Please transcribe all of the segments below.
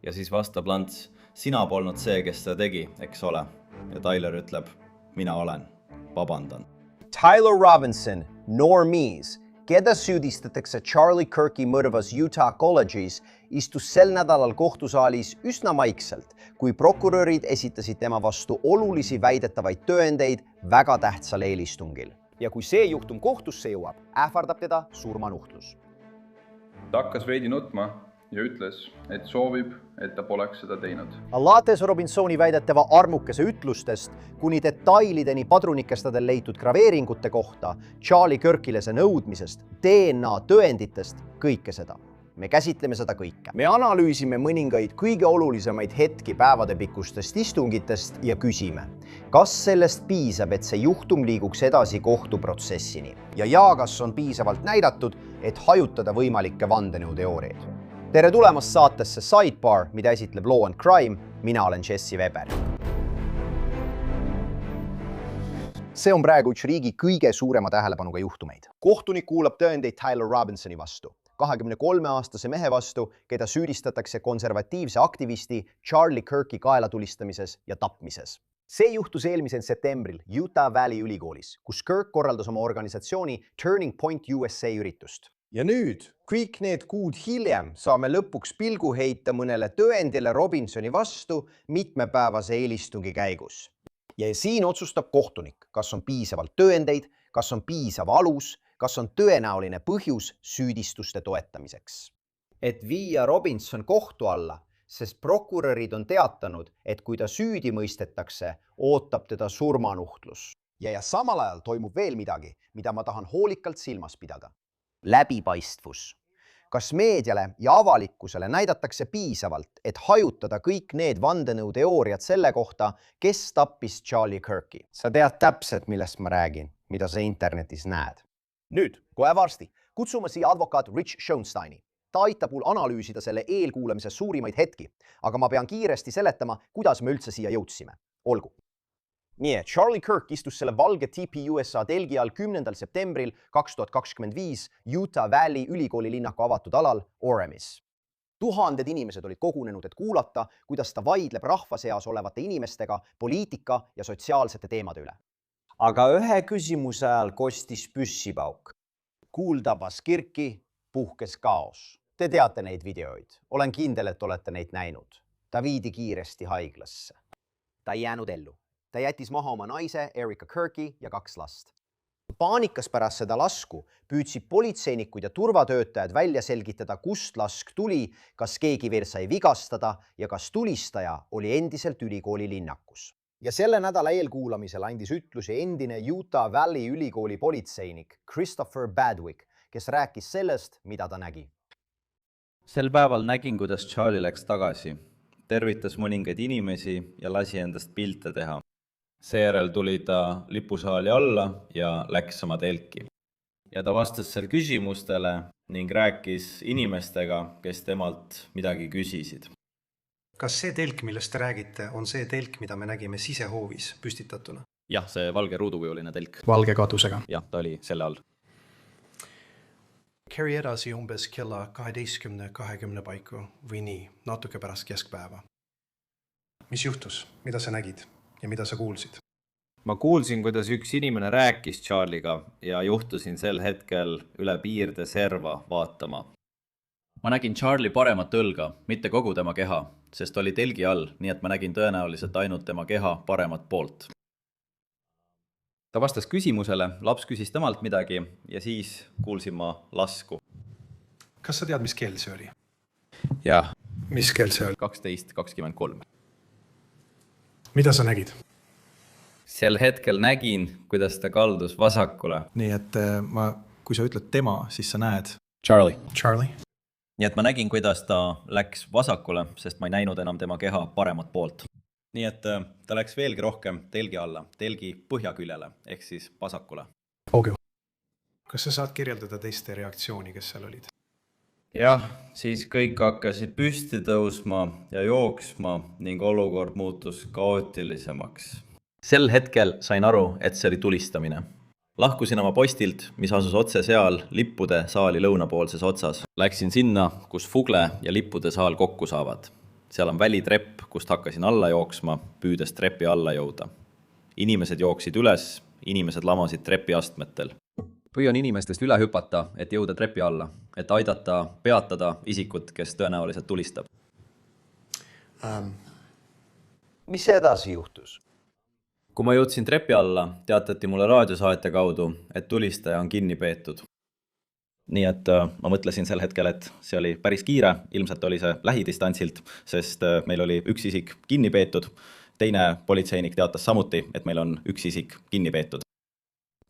Ja siis vastab Lance, sina polnud see, kes seda tegi, eks ole. Ja Tyler ütleb, mina olen, vabandan. Tyler Robinson, Normies, keda süüdistatakse Charlie Kirki mõrvas Utah College'is, istus sel nädalal kohtusaalis üsna maikselt, kui prokurörid esitasid tema vastu olulisi väidetavaid tõendeid väga tähtsal eelistungil. Ja kui see juhtum kohtusse jõuab, ähvardab teda surmanuhtlus. Ta hakkas veidi nutma ja ütles, et soovib, et ta poleks seda teinud. Alates Robinsoni väidetava armukese ütlustest kuni detailideni padrunikestadel leitud graveeringute kohta, Charlie Kirkilese nõudmisest, DNA tõenditest, kõike seda. Me käsitleme seda kõike. Me analüüsime mõningaid kõige olulisemaid hetki päevadepikkustest istungitest ja küsime, kas sellest piisab, et see juhtum liiguks edasi kohtuprotsessini ja kas on piisavalt näidatud, et hajutada võimalikke vandenõuteooriaid. Tere tulemast saatesse Sidebar, mida esitleb Law and Crime. Mina olen Jesse Weber. See on praegu üks riigi kõige suurema tähelepanuga juhtumeid. Kohtunik kuulab tõendeid Tyler Robinsoni vastu, 23-aastase mehe vastu, keda süüdistatakse konservatiivse aktivisti Charlie Kirki kaelatulistamises ja tapmises. See juhtus eelmisel septembril Utah Valley ülikoolis, kus Kirk korraldas oma organisatsiooni Turning Point USA üritust. Ja nüüd, kõik need kuud hiljem, saame lõpuks pilgu heita mõnele tõendile Robinsoni vastu mitmepäevase eelistungi käigus. Ja siin otsustab kohtunik, kas on piisavalt tõendeid, kas on piisav alus, kas on tõenäoline põhjus süüdistuste toetamiseks. Et viia Robinson kohtu alla, sest prokurörid on teatanud, et kui ta süüdi mõistetakse, ootab teda surmanuhtlus. Ja samal ajal toimub veel midagi, mida ma tahan hoolikalt silmas pidada. Läbipaistvus. Kas meediale ja avalikkusele näidatakse piisavalt, et hajutada kõik need vandenõuteooriad selle kohta, kes tappis Charlie Kirki? Sa tead täpselt, millest ma räägin, mida sa internetis näed. Nüüd, kohe varsti, kutsume siia advokaat Rich Schoensteini. Ta aitab mul analüüsida selle eelkuulamise suurimaid hetki, aga ma pean kiiresti seletama, kuidas me üldse siia jõudsime. Olgu. Nii, Charlie Kirk istus selle valge TPUSA telgi all 10. septembril 2025 Utah Valley ülikooli linnaku avatud alal Oramis. Tuhanded inimesed olid kogunenud, et kuulata, kuidas ta vaidleb rahva seas olevate inimestega poliitika ja sotsiaalsete teemade üle. Aga ühe küsimuse ajal kostis püssipauk. Kuuldavas Kirki puhkes kaos. Te teate neid videoid. Olen kindel, et olete neid näinud. Ta viidi kiiresti haiglasse. Ta ei jäänud ellu. Ta jättis maha oma naise Erica Kirki ja 2 last. Paanikas pärast seda lasku püüdsid politseinikud ja turvatöötajad välja selgitada, kust lask tuli, kas keegi veel sai vigastada ja kas tulistaja oli endiselt ülikooli linnakus. Ja selle nädala eelkuulamisel andis ütlusi endine Utah Valley ülikooli politseinik Christopher Badwick, kes rääkis sellest, mida ta nägi. Sel päeval nägin, kuidas Charlie läks tagasi. Tervitas mõningaid inimesi ja lasi endast pilte teha. Seejärel tuli ta lipusaali alla ja läks oma telki. Ja ta vastas seal küsimustele ning rääkis inimestega, kes temalt midagi küsisid. Kas see telk, millest te räägite, on see telk, mida me nägime sisehoovis püstitatuna? Jah, see valge ruudukujuline telk. Valge katusega. Jah, ta oli selle all. Carry edasi umbes kella 12:20 paiku või nii, natuke pärast keskpäeva. Mis juhtus? Mida sa nägid ja mida sa kuulsid? Ma kuulsin, kuidas üks inimene rääkis Charliega ja juhtusin sel hetkel üle piirde serva vaatama. Ma nägin Charlie paremat õlga, mitte kogu tema keha, sest oli telgi all, nii et ma nägin tõenäoliselt ainult tema keha paremat poolt. Ta vastas küsimusele, laps küsis temalt midagi ja siis kuulsin ma lasku. Kas sa tead, mis keel see oli? Jah. Mis keel see oli? 12:23. Mida sa nägid? Sel hetkel nägin, kuidas ta kaldus vasakule. Nii et kui sa ütled tema, siis sa näed Charlie. Nii et ma nägin, kuidas ta läks vasakule, sest ma ei näinud enam tema keha paremat poolt. Nii et ta läks veelgi rohkem telgi alla, telgi põhjaküljele, ehk siis vasakule. Okay. Kas sa saad kirjeldada teiste reaktsiooni, kes seal olid? Jah, siis kõik hakkasid püsti tõusma ja jooksma ning olukord muutus kaootilisemaks. Sel hetkel sain aru, et see oli tulistamine. Lahkusin oma postilt, mis asus otse seal lippude saali lõunapoolses otsas. Läksin sinna, kus Fugle ja lippude saal kokku saavad. Seal on välitrepp, kust hakkasin alla jooksma, püüdes trepi alla jõuda. Inimesed jooksid üles, inimesed lamasid trepi astmetel. Püüan inimestest üle hüpata, et jõuda trepi alla, et aidata peatada isikut, kes tõenäoliselt tulistab. Mis edasi juhtus? Kui ma jõudsin trepi alla, teatati mulle raadiosaate kaudu, et tulistaja on kinni peetud. Nii et ma mõtlesin sel hetkel, et see oli päris kiire, ilmselt oli see lähidistantsilt, sest meil oli üks isik kinni peetud, teine politseinik teatas samuti, et meil on üks isik kinni peetud.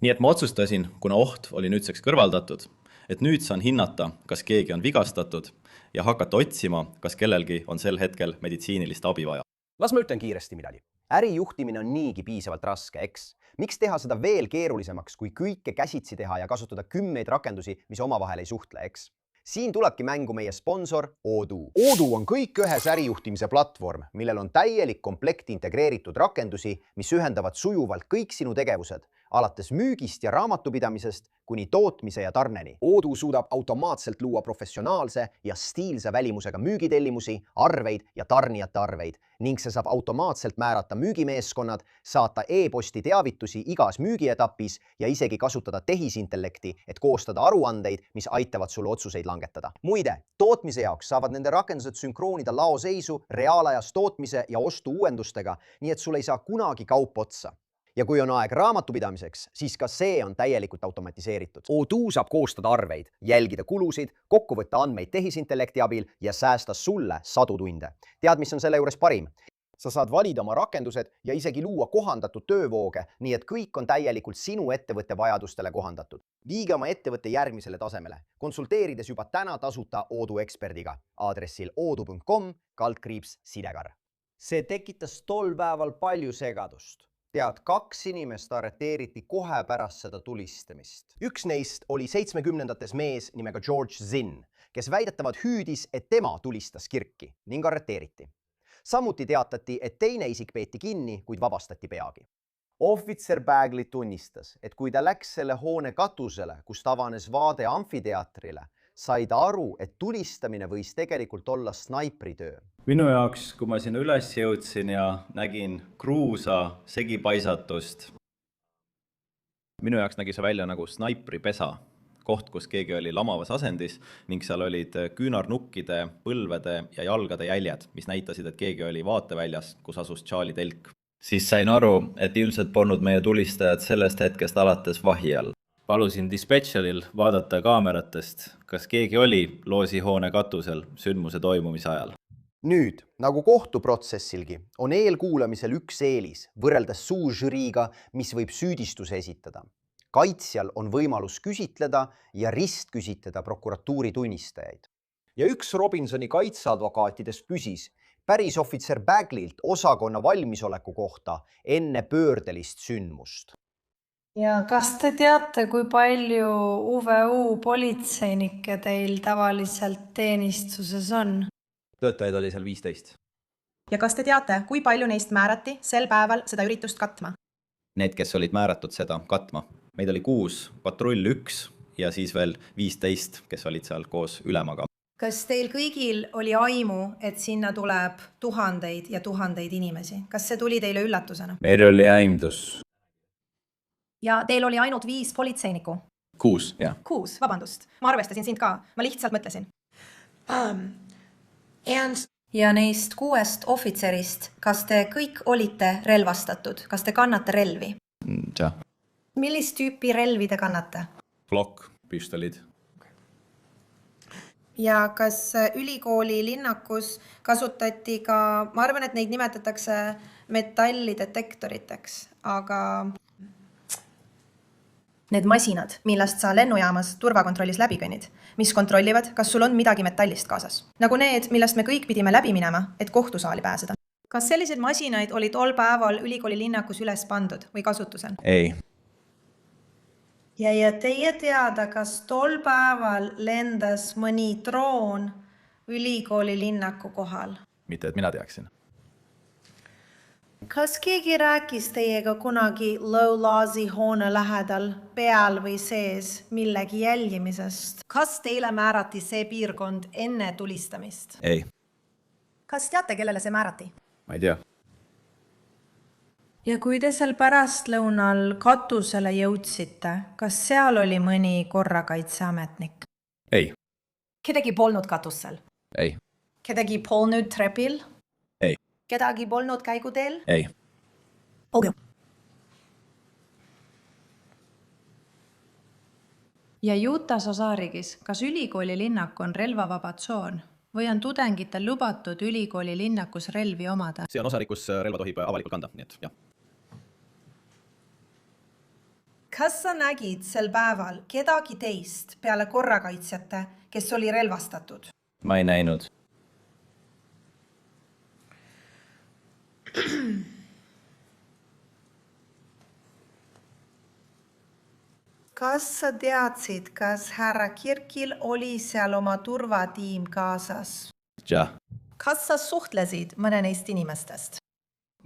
Nii et ma otsustasin, kuna oht oli nüüdseks kõrvaldatud, et nüüd saan hinnata, kas keegi on vigastatud ja hakata otsima, kas kellelgi on sel hetkel meditsiinilist abi vaja. Las ma ütlen kiiresti midagi. Ärijuhtimine on niigi piisavalt raske, eks? Miks teha seda veel keerulisemaks, kui kõike käsitsi teha ja kasutada 10 rakendusi, mis omavahel ei suhtle, eks? Siin tulebki mängu meie sponsor Odoo. Odoo on kõik ühes ärijuhtimise platvorm, millel on täielik komplekt integreeritud rakendusi, mis ühendavad sujuvalt kõik sinu tegevused, alates müügist ja raamatupidamisest kuni tootmise ja tarneni. Odoo suudab automaatselt luua professionaalse ja stiilse välimusega müügitellimusi, arveid ja tarnijate arveid ning see saab automaatselt määrata müügimeeskonnad, saata e-posti teavitusi igas müügietapis ja isegi kasutada tehisintellekti, et koostada aruandeid, mis aitavad sulle otsuseid langetada. Muide, tootmise jaoks saavad nende rakendused sünkroonida laoseisu, reaalajas tootmise ja ostu uuendustega, nii et sul ei saa kunagi kaup otsa. Ja kui on aeg raamatupidamiseks, siis ka see on täielikult automatiseeritud. Odoo saab koostada arveid, jälgida kulusid, kokku võtta andmeid tehisintellekti abil ja säästa sulle sadu tunde. Tead, mis on selle juures parim? Sa saad valida oma rakendused ja isegi luua kohandatud töövooge, nii et kõik on täielikult sinu ettevõtte vajadustele kohandatud. Viige oma ettevõtte järgmisele tasemele, konsulteerides juba täna tasuta Odoo eksperdiga aadressil odoo.com/sidekar. See tekitas tol päeval palju segadust. Tead, 2 inimest arreteeriti kohe pärast seda tulistamist. Üks neist oli 70-ndates mees nimega George Zinn, kes väidetavad hüüdis, et tema tulistas kirki ning arreteeriti. Samuti teatati, et teine isik peeti kinni, kuid vabastati peagi. Ohvitser Bagley tunnistas, et kui ta läks selle hoone katusele, kust avanes vaade amfiteatrile, sai ta aru, et tulistamine võis tegelikult olla snaipritöö. Minu jaoks, kui ma sinna üles jõudsin ja nägin kruusa segipaisatust, minu jaoks nägi see välja nagu snaipripesa, koht, kus keegi oli lamavas asendis ning seal olid küünarnukkide, põlvede ja jalgade jäljed, mis näitasid, et keegi oli vaateväljas, kus asus Charlie telk. Siis sain aru, et ilmselt polnud meie tulistajad sellest hetkest alates vahi all. Palusin dispetšeril vaadata kaameratest, kas keegi oli loosihoone katusel sündmuse toimumise ajal. Nüüd, nagu kohtuprotsessilgi, on eelkuulamisel üks eelis võrreldes suužüriiga, mis võib süüdistuse esitada. Kaitsjal on võimalus küsitleda ja ristküsitleda prokuratuuri tunnistajaid. Ja üks Robinsoni kaitseadvokaatidest küsis pärisohvitser Bagleylt osakonna valmisoleku kohta enne pöördelist sündmust. Ja kas te teate, kui palju UVU politseinikke teil tavaliselt teenistuses on? Töötajaid oli seal 15. Ja kas te teate, kui palju neist määrati sel päeval seda üritust katma? Need, kes olid määratud seda katma. Meid oli 6, patrull 1 ja siis veel 15, kes olid seal koos ülemaga. Kas teil kõigil oli aimu, et sinna tuleb tuhandeid ja tuhandeid inimesi? Kas see tuli teile üllatusena? Meil oli aimdus. Ja teil oli ainult 5 politseinikku? 6, jah. 6, vabandust. Ma arvestasin sind ka. Ma lihtsalt mõtlesin. Ja neist 6 ohvitserist, kas te kõik olite relvastatud? Kas te kannate relvi? Jah. Millist tüüpi relvi te kannate? Glock, püstolid. Ja kas ülikooli linnakus kasutati ka, ma arvan, et neid nimetatakse metallidetektoriteks, aga... Need masinad, millest sa lennujaamas turvakontrollis läbi kõnnid, mis kontrollivad, kas sul on midagi metallist kaasas. Nagu need, millest me kõik pidime läbi minema, et kohtusaali pääseda. Kas sellised masinaid oli tol päeval ülikooli linnakus üles pandud või kasutusel? Ei. Ja teie teada, kas tol päeval lendas mõni droon ülikooli linnaku kohal? Mitte, et mina teaksin. Kas keegi rääkis teiega kunagi Low-Laasi hoone lähedal, peal või sees millegi jälgimisest? Kas teile määrati see piirkond enne tulistamist? Ei. kas teate, kellele see määrati? ma ei tea. ja kui te seal pärastlõunal katusele jõudsite, kas seal oli mõni korrakaitseametnik? ei. Kedagi polnud katusel? ei. Kedagi polnud trepil? ei. Kedagi polnud käiguteel? ei. Okay. ja Utah's osariigis, kas ülikooli linnak on relvavaba tsoon või on tudengitel lubatud ülikooli linnakus relvi omada? see on osariik, kus relva tohib avalikult kanda, nii et jah. Kas sa nägid sel päeval kedagi teist peale korrakaitsjate, kes oli relvastatud? ma ei näinud. Kas sa teadsid, kas härra Kirkil oli seal oma turvatiim kaasas? jah. Kas sa suhtlesid mõne neist inimestest?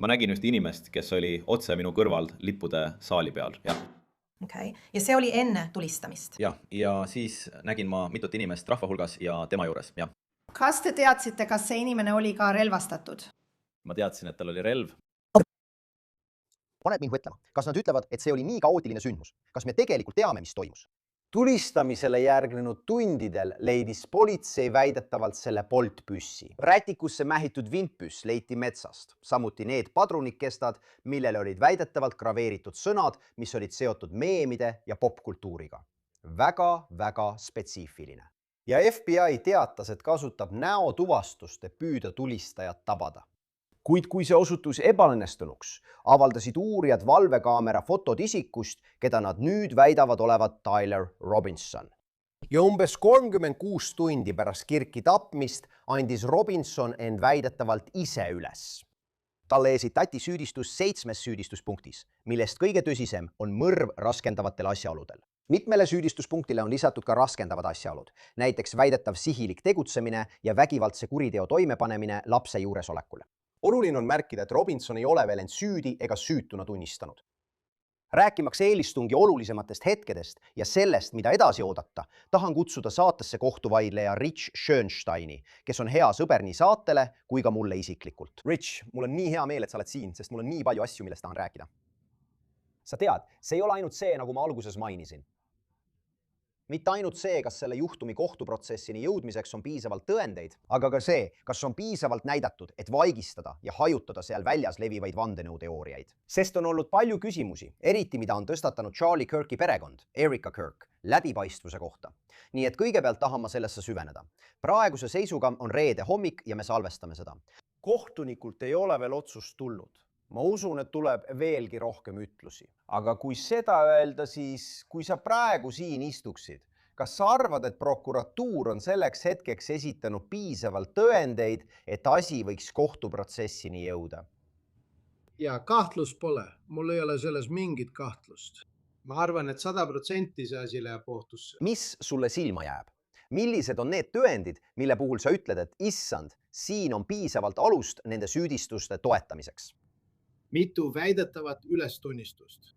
ma nägin ühte inimest, kes oli otse minu kõrval lippude saali peal, jah. Okay. Ja see oli enne tulistamist? jah, ja siis nägin ma mitut inimest rahva hulgas ja tema juures, jah. Kas te teadsite, kas see inimene oli ka relvastatud? ma teadsin, et tal oli relv. Paned mind mõtlema, kas nad ütlevad, et see oli nii kaootiline sündmus? Kas me tegelikult teame, mis toimus? Tulistamisele järgnenud tundidel leidis politsei väidetavalt selle poltpüssi. Rätikusse mähitud vintpüss leiti metsast, samuti need padrunikestad, millele olid väidetavalt graveeritud sõnad, mis olid seotud meemide ja popkultuuriga. Väga spetsiifiline. Ja FBI teatas, et kasutab näotuvastust, et püüda tulistajat tabada. Kuid kui see osutus ebaõnnestunuks, avaldasid uurijad valvekaamera fotod isikust, keda nad nüüd väidavad olevat Tyler Robinson. Ja umbes 36 tundi pärast Kirki tapmist andis Robinson end väidetavalt ise üles. Talle esitati süüdistus 7 süüdistuspunktis, millest kõige tõsisem on mõrv raskendavatel asjaoludel. Mitmele süüdistuspunktile on lisatud ka raskendavad asjaolud, näiteks väidetav sihilik tegutsemine ja vägivaldse kuriteo toimepanemine lapse juuresolekule. Oluline on märkida, et Robinson ei ole veel end süüdi ega süütuna tunnistanud. Rääkimaks eelistungi olulisematest hetkedest ja sellest, mida edasi oodata, tahan kutsuda saatesse kohtuvaidleja Rich Schönsteini, kes on hea sõber nii saatele kui ka mulle isiklikult. Rich, mul on nii hea meel, et sa oled siin, sest mul on nii palju asju, millest tahan rääkida. Sa tead, see ei ole ainult see, nagu ma alguses mainisin. Mitte ainult see, kas selle juhtumi kohtuprotsessini jõudmiseks on piisavalt tõendeid, aga ka see, kas on piisavalt näidatud, et vaigistada ja hajutada seal väljas levivaid vandenõuteooriaid. Sest on olnud palju küsimusi, eriti mida on tõstatanud Charlie Kirki perekond, Erica Kirk, läbipaistvuse kohta. Nii et kõigepealt tahan ma sellesse süveneda. Praeguse seisuga on reede hommik ja me salvestame seda. Kohtunikult ei ole veel otsust tulnud. Ma usun, et tuleb veelgi rohkem ütlusi. Aga kui seda öelda, siis kui sa praegu siin istuksid, kas sa arvad, et prokuratuur on selleks hetkeks esitanud piisavalt tõendeid, et asi võiks kohtuprotsessini jõuda? Ja kahtlus pole. Mul ei ole selles mingit kahtlust. Ma arvan, et 100% see asi läheb kohtusse. Mis sulle silma jääb? Millised on need tõendid, mille puhul sa ütled, et issand, siin on piisavalt alust nende süüdistuste toetamiseks? Mitu väidetavat ülestunnistust.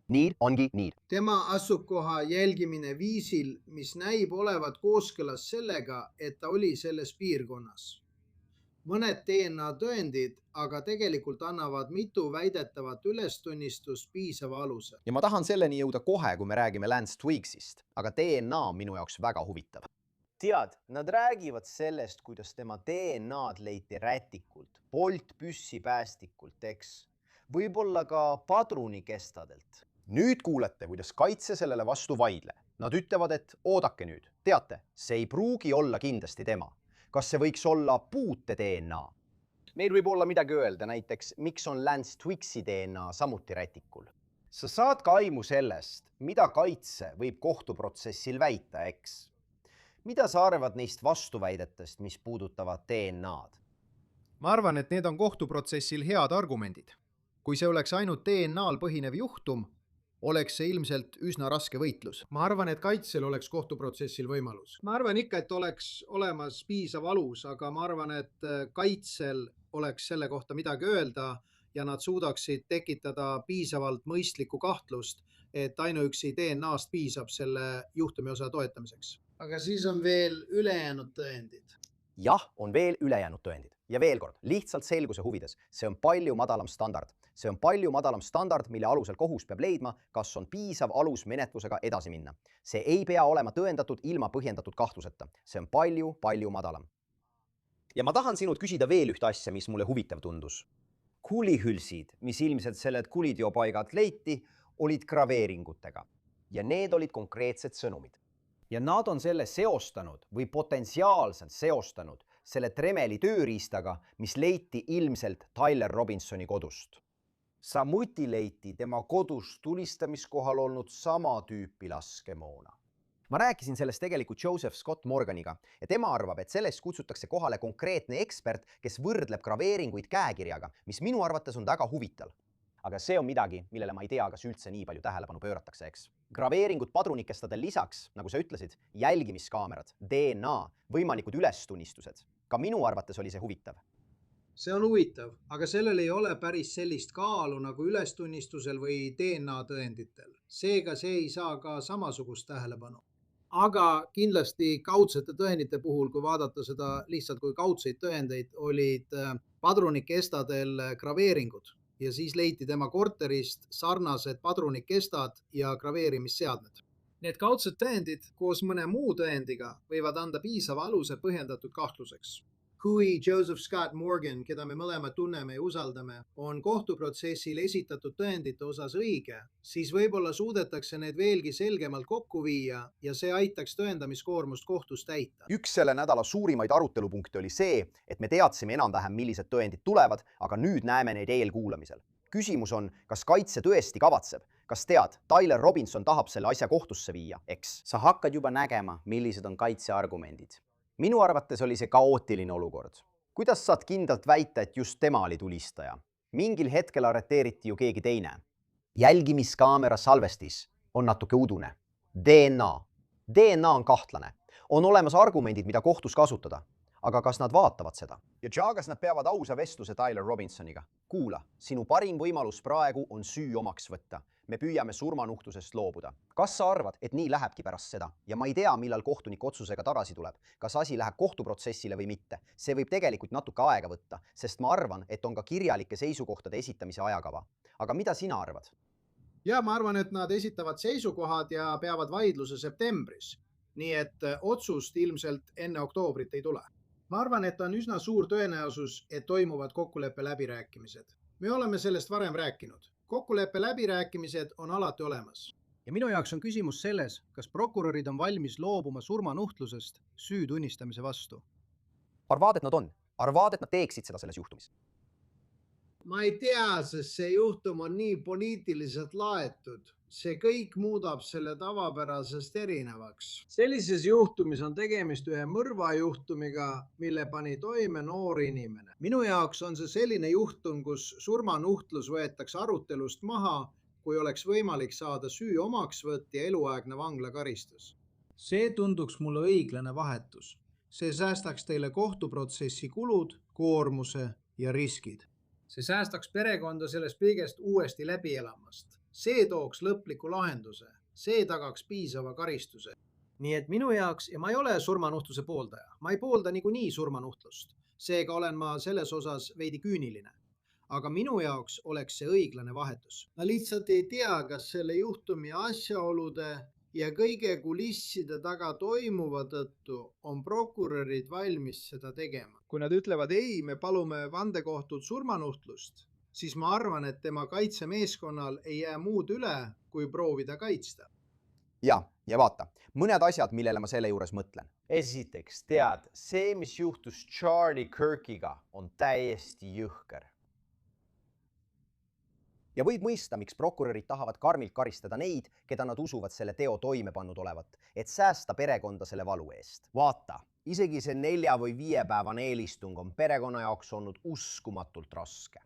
Nii ongi nii. Tema asukoha jälgimine viisil, mis näib olevat kooskõlas sellega, et ta oli selles piirkonnas. Mõned DNA tõendid, aga tegelikult annavad mitu väidetavat ülestunnistust piisava aluse. Ja ma tahan selleni jõuda kohe, kui me räägime Lance Twiggsist, aga DNA on minu jaoks väga huvitav. Tead, nad räägivad sellest, kuidas tema DNA-d leiti rätikult, poltpüssi päästikult, eks. Võib-olla ka padrunikestadelt. Nüüd kuulete, kuidas kaitse sellele vastu vaidle. Nad ütlevad, et oodake nüüd. Teate, see ei pruugi olla kindlasti tema. Kas see võiks olla puute DNA? Meil võib olla midagi öelda, näiteks, miks on Lance Twiggsi DNA samuti rätikul. Sa saad ka aimu sellest, mida kaitse võib kohtuprotsessil väita, eks? Mida sa arvad neist vastuväidetest, mis puudutavad DNA-d? Ma arvan, et need on kohtuprotsessil head argumendid. Kui see oleks ainult DNA-l põhinev juhtum, oleks see ilmselt üsna raske võitlus. Ma arvan, et kaitsel oleks kohtuprotsessil võimalus. Ma arvan ikka, et oleks olemas piisav alus, aga ma arvan, et kaitsel oleks selle kohta midagi öelda ja nad suudaksid tekitada piisavalt mõistlikku kahtlust, et ainuüksi DNA-st piisab selle juhtumi osa toetamiseks. Aga siis on veel ülejäänud tõendid. Jah, on veel ülejäänud tõendid. ja veel kord, lihtsalt selguse huvides, see on palju madalam standard. See on palju madalam standard, mille alusel kohus peab leidma, kas on piisav alus menetlusega edasi minna. See ei pea olema tõendatud ilma põhjendatud kahtluseta. See on palju madalam. Ja ma tahan sinult küsida veel ühte asja, mis mulle huvitav tundus. Kulihülsid, mis ilmselt sellelt kuliteopaigalt leiti, olid graveeringutega. Ja need olid konkreetsed sõnumid. Ja nad on selle seostanud või potentsiaalselt seostanud selle Tremeli tööriistaga, mis leiti ilmselt Tyler Robinsoni kodust. Samuti leiti tema kodus tulistamiskohal olnud sama tüüpi laskemoona. Ma rääkisin sellest tegelikult Joseph Scott Morganiga ja tema arvab, et sellest kutsutakse kohale konkreetne ekspert, kes võrdleb graveeringuid käekirjaga, mis minu arvates on väga huvitav. Aga see on midagi, millele ma ei tea, kas üldse nii palju tähelepanu pööratakse, eks. Graveeringud padrunikestadel lisaks, nagu sa ütlesid, jälgimiskaamerad, DNA, võimalikud ülestunnistused. Ka minu arvates oli see huvitav. See on huvitav, aga sellel ei ole päris sellist kaalu nagu ülestunnistusel või DNA tõenditel. Seega see ei saa ka samasugust tähelepanu. Aga kindlasti kaudsete tõendite puhul, kui vaadata seda lihtsalt kui kaudseid tõendeid, olid padrunikestadel graveeringud ja siis leiti tema korterist sarnased padrunikestad ja graveerimisseadmed. Need kaudsed tõendid koos mõne muu tõendiga võivad anda piisava aluse põhjendatud kahtluseks. Kui Joseph Scott Morgan, keda me mõlemad tunneme ja usaldame, on kohtuprotsessil esitatud tõendite osas õige, siis võib-olla suudetakse need veelgi selgemalt kokku viia ja see aitaks tõendamiskoormust kohtus täita. Üks selle nädala suurimaid arutelupunkte oli see, et me teadsime enam-vähem, millised tõendid tulevad, aga nüüd näeme neid eelkuulamisel. Küsimus on, kas kaitse tõesti kavatseb? Kas tead, Tyler Robinson tahab selle asja kohtusse viia, eks? Sa hakkad juba nägema, millised on kaitseargumendid. Minu arvates oli see kaootiline olukord. Kuidas saad kindlalt väita, et just tema oli tulistaja? Mingil hetkel arreteeriti ju keegi teine. Jälgimiskaamera salvestis on natuke udune. DNA. DNA on kahtlane. On olemas argumendid, mida kohtus kasutada. Aga kas nad vaatavad seda? Ja kas nad peavad ausa vestluse Tyler Robinsoniga? Kuula, sinu parim võimalus praegu on süü omaks võtta. Me püüame surmanuhtlusest loobuda. Kas sa arvad, et nii lähebki pärast seda? Ja ma ei tea, millal kohtunik otsusega tagasi tuleb. Kas asi läheb kohtuprotsessile või mitte? See võib tegelikult natuke aega võtta, sest ma arvan, et on ka kirjalike seisukohtade esitamise ajakava. Aga mida sina arvad? Ja ma arvan, et nad esitavad seisukohad ja peavad vaidluse septembris. Nii et otsust ilmselt enne oktoobrit ei tule. Ma arvan, et on üsna suur tõenäosus, et toimuvad kokkuleppe läbirääkimised. Me oleme sellest varem rääkinud. Kokkuleppe läbirääkimised on alati olemas. Ja minu jaoks on küsimus selles, kas prokurörid on valmis loobuma surmanuhtlusest süü tunnistamise vastu. Arvad, et nad on. Arvad, et nad teeksid seda selles juhtumis. Ma ei tea, sest see juhtum on nii poliitiliselt laetud. See kõik muudab selle tavapärasest erinevaks. Sellises juhtumis on tegemist ühe mõrvajuhtumiga, mille pani toime noor inimene. Minu jaoks on see selline juhtum, kus surmanuhtlus võetakse arutelust maha, kui oleks võimalik saada süü omaksvõtt ja eluaegne vanglakaristus. See tunduks mulle õiglane vahetus. See säästaks teile kohtuprotsessi kulud, koormuse ja riskid. See säästaks perekonda sellest kõigest uuesti läbi elamast. See tooks lõpliku lahenduse. See tagaks piisava karistuse. Nii et minu jaoks, ja ma ei ole surmanuhtluse pooldaja, ma ei poolda niikuinii surmanuhtlust. Seega olen ma selles osas veidi küüniline. Aga minu jaoks oleks see õiglane vahetus. Ma lihtsalt ei tea, kas selle juhtumi asjaolude ja kõige kulisside taga toimuva tõttu on prokurörid valmis seda tegema. Kui nad ütlevad ei, me palume vandekohtult surmanuhtlust, siis ma arvan, et tema kaitsemeeskonnal ei jää muud üle, kui proovida kaitsta. Ja vaata, mõned asjad, millele ma selle juures mõtlen. Esiteks, tead, see, mis juhtus Charlie Kirkiga, on täiesti jõhker. Ja võib mõista, miks prokurörid tahavad karmilt karistada neid, keda nad usuvad selle teo toime pannud olevat, et säästa perekonda selle valu eest. Vaata, isegi see 4 või 5 päevane eelistung on perekonna jaoks olnud uskumatult raske.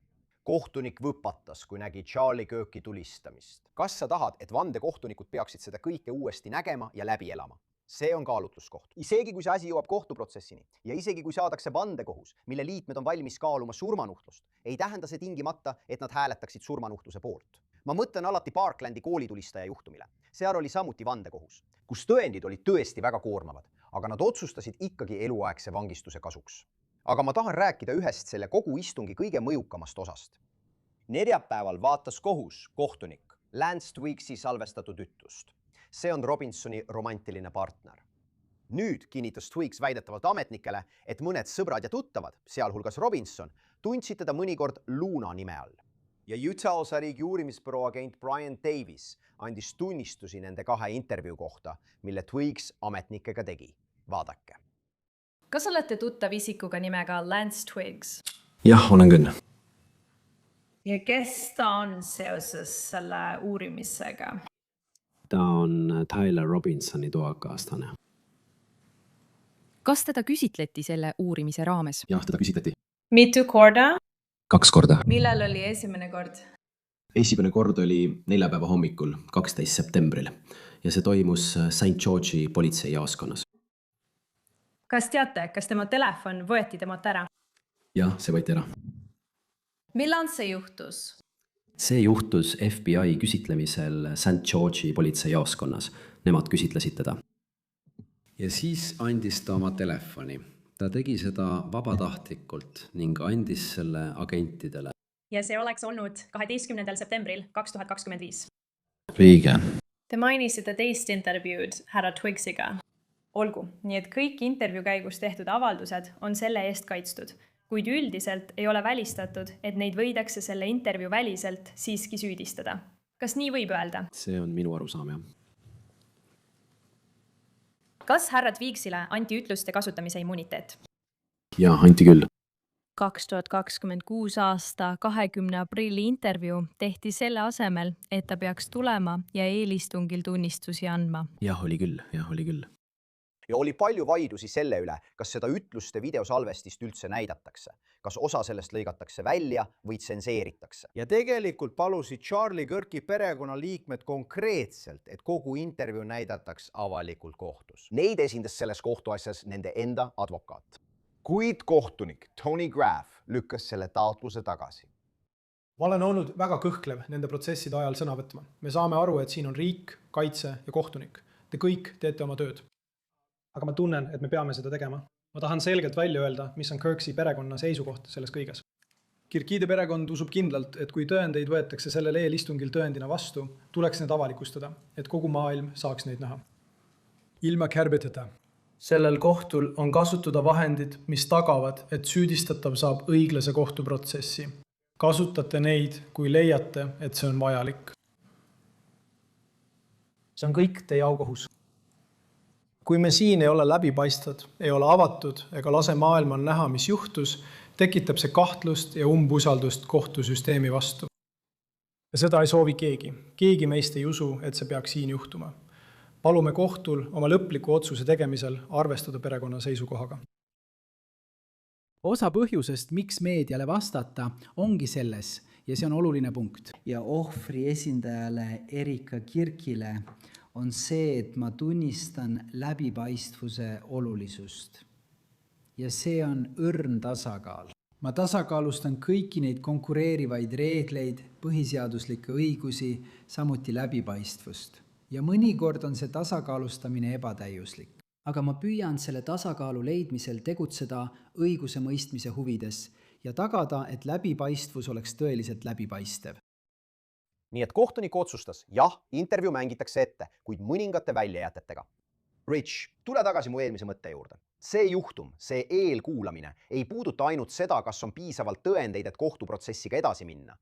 Kohtunik võpatas, kui nägi Charlie Kirki tulistamist. Kas sa tahad, et vandekohtunikud peaksid seda kõike uuesti nägema ja läbi elama? See on kaalutluskoht. Isegi kui see asi jõuab kohtuprotsessini ja isegi kui saadakse vandekohus, mille liikmed on valmis kaaluma surmanuhtlust, ei tähenda see tingimata, et nad hääletaksid surmanuhtluse poolt. Ma mõtlen alati Parklandi koolitulistaja juhtumile. Seal oli samuti vandekohus, kus tõendid olid tõesti väga koormavad, aga nad otsustasid ikkagi eluaegse vangistuse kasuks. aga ma tahan rääkida ühest selle kogu istungi kõige mõjukamast osast. Neljapäeval vaatas kohus kohtunik Lance Twiggs'i salvestatud ütlust. See on Robinsoni romantiline partner. Nüüd kinnitas Twiggs väidetavalt ametnikele, et mõned sõbrad ja tuttavad, sealhulgas Robinson, tundsid teda mõnikord Luna nime all. Ja Utah osariigi uurimisbüroo agent Brian Davis andis tunnistusi nende kahe intervjuu kohta, mille Twiggs ametnikega tegi. Vaadake. Kas olete tuttav isikuga nimega Lance Twiggs? Jah, olen küll. Ja kes ta on seoses selle uurimisega? Ta on Tyler Robinsoni toakaaslane. Kas teda küsitleti selle uurimise raames? Jah, teda küsitleti. Mitu korda? 2 korda. Millal oli esimene kord? Esimene kord oli neljapäeva hommikul, 12. septembril ja see toimus St. George'i politseijaoskonnas. Kas teate, kas tema telefon võeti temalt ära? Jah, see võeti ära. Millal see juhtus? See juhtus FBI küsitlemisel St. George'i politseijaoskonnas. Nemad küsitlesid teda. Ja siis andis ta oma telefoni. Ta tegi seda vabatahtlikult ning andis selle agentidele. Ja see oleks olnud 12. septembril 2025. Õige. Te mainisite teist intervjuud härra Twiggsiga. Olgu, nii et kõik intervjuu käigus tehtud avaldused on selle eest kaitstud, kuid üldiselt ei ole välistatud, et neid võidakse selle intervjuu väliselt siiski süüdistada. Kas nii võib öelda? See on minu arusaam, jah. Kas härra Twiggsile anti ütluste kasutamise immuniteet? Jah, anti küll. 2026 aasta 20. aprilli intervjuu tehti selle asemel, et ta peaks tulema ja eelistungil tunnistusi andma. Jah, oli küll. Ja oli palju vaidlusi selle üle, kas seda ütluste videosalvestist üldse näidatakse, kas osa sellest lõigatakse välja või tsenseeritakse. Ja tegelikult palusid Charlie Kirki perekonnaliikmed konkreetselt, et kogu intervjuu näidataks avalikult kohtus. Neid esindas selles kohtuasjas nende enda advokaat. Kuid kohtunik Tony Graff lükkas selle taotluse tagasi. Ma olen olnud väga kõhklev nende protsesside ajal sõna võtma. Me saame aru, et siin on riik, kaitse ja kohtunik. Te kõik teete oma tööd. Aga ma tunnen, et me peame seda tegema. Ma tahan selgelt välja öelda, mis on Kirksi perekonna seisukoht selles kõiges. Kirkide perekond usub kindlalt, et kui tõendeid võetakse sellel eelistungil tõendina vastu, tuleks need avalikustada, et kogu maailm saaks neid näha. Ilma kärbeteta. Sellel kohtul on kasutada vahendid, mis tagavad, et süüdistatav saab õiglase kohtuprotsessi. Kasutate neid, kui leiate, et see on vajalik. See on kõik teie aukohus. Kui me siin ei ole läbipaistvad, ei ole avatud ega lase maailmal näha, mis juhtus, tekitab see kahtlust ja umbusaldust kohtusüsteemi vastu. Ja seda ei soovi keegi. Keegi meist ei usu, et see peaks siin juhtuma. Palume kohtul oma lõpliku otsuse tegemisel arvestada perekonna seisukohaga. Osa põhjusest, miks meediale vastata, ongi selles ja see on oluline punkt. Ja ohvri esindajale Erika Kirkile on see, et ma tunnistan läbipaistvuse olulisust. Ja see on õrn tasakaal. Ma tasakaalustan kõiki neid konkureerivaid reegleid, põhiseaduslikke õigusi, samuti läbipaistvust. Ja mõnikord on see tasakaalustamine ebatäiuslik. Aga ma püüan selle tasakaalu leidmisel tegutseda õiguse mõistmise huvides ja tagada, et läbipaistvus oleks tõeliselt läbipaistev. Nii et kohtunik otsustas, jah, intervjuu mängitakse ette, kuid mõningate väljajätetega. Rich, tule tagasi mu eelmise mõtte juurde. See juhtum, see eelkuulamine ei puuduta ainult seda, kas on piisavalt tõendeid, et kohtuprotsessiga edasi minna.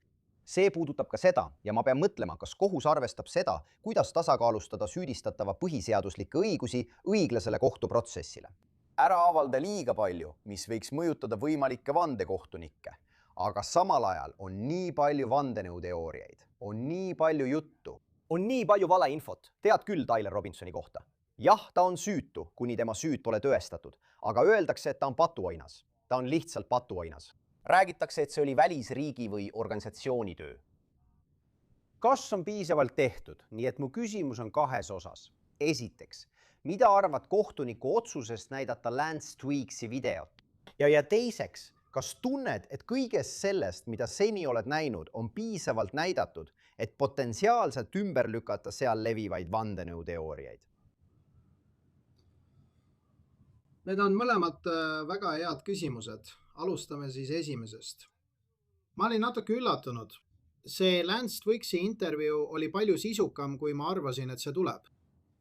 See puudutab ka seda ja ma pean mõtlema, kas kohus arvestab seda, kuidas tasakaalustada süüdistatava põhiseaduslikke õigusi õiglasele kohtuprotsessile. Ära avalda liiga palju, mis võiks mõjutada võimalikke vandekohtunikke, aga samal ajal on nii palju vandenõuteooriaid, on nii palju juttu, on nii palju valeinfot. Tead küll Tyler Robinsoni kohta. Jah, ta on süütu, kuni tema süüd pole tõestatud, aga öeldakse, et ta on patuoinas. Ta on lihtsalt patuoinas. Räägitakse, et see oli välisriigi või organisatsiooni töö. Kas on piisavalt tehtud? Nii et mu küsimus on kahes osas. Esiteks, mida arvad kohtuniku otsusest näidata Lance Twiggsi videot? Ja teiseks, kas tunned, et kõigest sellest, mida seni oled näinud, on piisavalt näidatud, et potentsiaalselt ümber lükata seal levivaid vandenõuteooriaid? Need on mõlemad väga head küsimused. Alustame siis esimesest. Ma olin natuke üllatunud. See Lance Twixi intervjuu oli palju sisukam, kui ma arvasin, et see tuleb.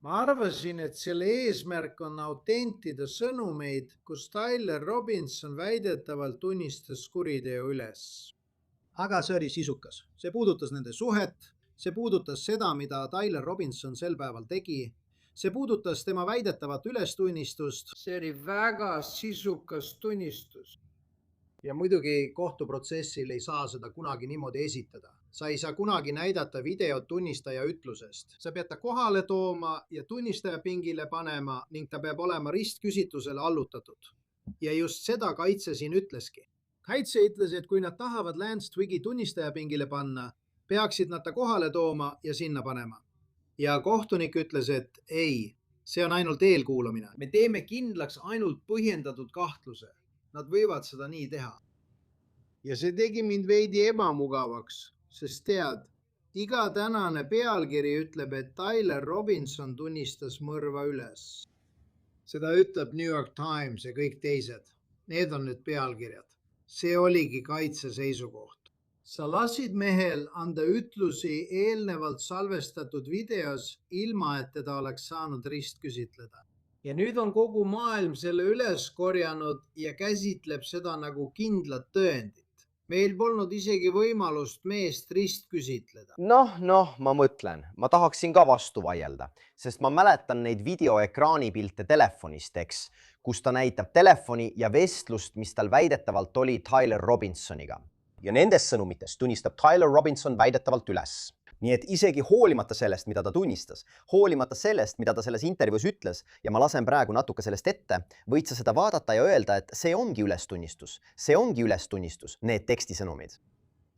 Ma arvasin, et selle eesmärk on autentida sõnumeid, kus Tyler Robinson väidetavalt tunnistas kuriteo üles. Aga see oli sisukas. See puudutas nende suhet, see puudutas seda, mida Tyler Robinson sel päeval tegi. See puudutas tema väidetavat ülestunnistust. See oli väga sisukas tunnistus. Ja muidugi kohtuprotsessil ei saa seda kunagi niimoodi esitada. Sa ei saa kunagi näidata videot tunnistaja ütlusest. Sa pead ta kohale tooma ja tunnistaja pingile panema ning ta peab olema ristküsitlusele allutatud. Ja just seda kaitse siin ütleski. Kaitse ütles, et kui nad tahavad Lance Twiggi tunnistaja pingile panna, peaksid nad ta kohale tooma ja sinna panema. Ja kohtunik ütles, et ei, see on ainult eelkuulamine. Me teeme kindlaks ainult põhjendatud kahtluse. Nad võivad seda nii teha. Ja see tegi mind veidi ebamugavaks, sest tead, iga tänane pealkiri ütleb, et Tyler Robinson tunnistas mõrva üles. Seda ütleb New York Times ja kõik teised. Need on nüüd pealkirjad. See oligi kaitse seisukoht. Sa lasid mehel anda ütlusi eelnevalt salvestatud videos, ilma et teda oleks saanud ristküsitleda. Ja nüüd on kogu maailm selle üles korjanud ja käsitleb seda nagu kindlat tõendit. Meil polnud isegi võimalust meest ristküsitleda. Noh, ma mõtlen. Ma tahaksin ka vastu vaielda, sest ma mäletan neid videoekraanipilte telefonist, eks, kus ta näitab telefoni ja vestlust, mis tal väidetavalt oli Tyler Robinsoniga. Ja nendest sõnumitest tunnistab Tyler Robinson väidetavalt üles. Nii et isegi hoolimata sellest, mida ta tunnistas, hoolimata sellest, mida ta selles intervjuus ütles, ja ma lasen praegu natuke sellest ette, võid sa seda vaadata ja öelda, et see ongi ülestunnistus. See ongi ülestunnistus, need tekstisõnumid.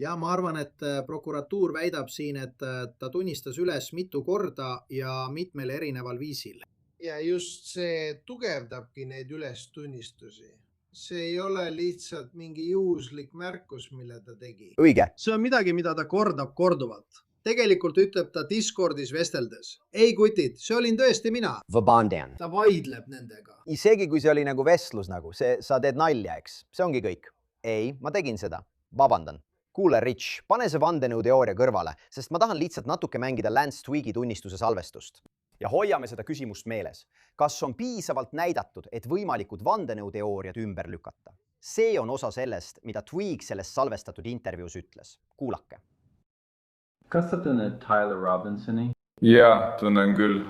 Ja ma arvan, et prokuratuur väidab siin, et ta tunnistas üles mitu korda ja mitmel erineval viisil. Ja just see tugevdabki neid ülestunnistusi. See ei ole lihtsalt mingi juhuslik märkus, mille ta tegi. Õige. See on midagi, mida ta kordab korduvalt. Tegelikult ütleb ta Discordis vesteldes. Ei kutid, see olin tõesti mina. Vabandan. Ta vaidleb nendega. Isegi kui see oli nagu vestlus, sa teed nalja, eks? See ongi kõik. Ei, ma tegin seda. Vabandan. Kuule, Rich, pane see vandenõuteooria kõrvale, sest ma tahan lihtsalt natuke mängida Lance Twiggi tunnistuse salvestust. Ja hoiame seda küsimust meeles. Kas on piisavalt näidatud, et võimalikud vandenõuteooriad ümber lükata? See on osa sellest, mida Twigg selles salvestatud intervjuus ütles. Kuulake. Kas sa tunned Tyler Robinsoni? Jaa, tunnen küll.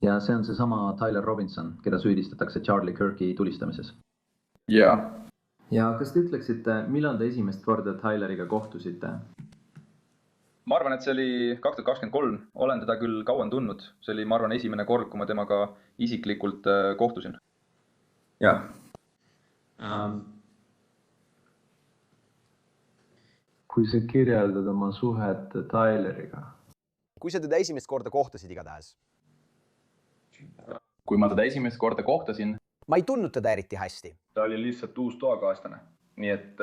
Ja see on seesama Tyler Robinson, keda süüdistatakse Charlie Kirki tulistamises. Jaa. Ja kas te ütleksite, millal te esimest korda Tyleriga kohtusite? Ma arvan, et see oli 2023. Olen teda küll kauan tundnud. See oli, ma arvan, esimene kord, kui ma temaga isiklikult kohtusin. Jaa. Kui sa kirjeldad oma suhet Tyleriga? Kui sa teda esimest korda kohtasid igatahes? Kui ma teda esimest korda kohtasin... Ma ei tundnud teda eriti hästi. Ta oli lihtsalt uus toakaaslane. Nii et...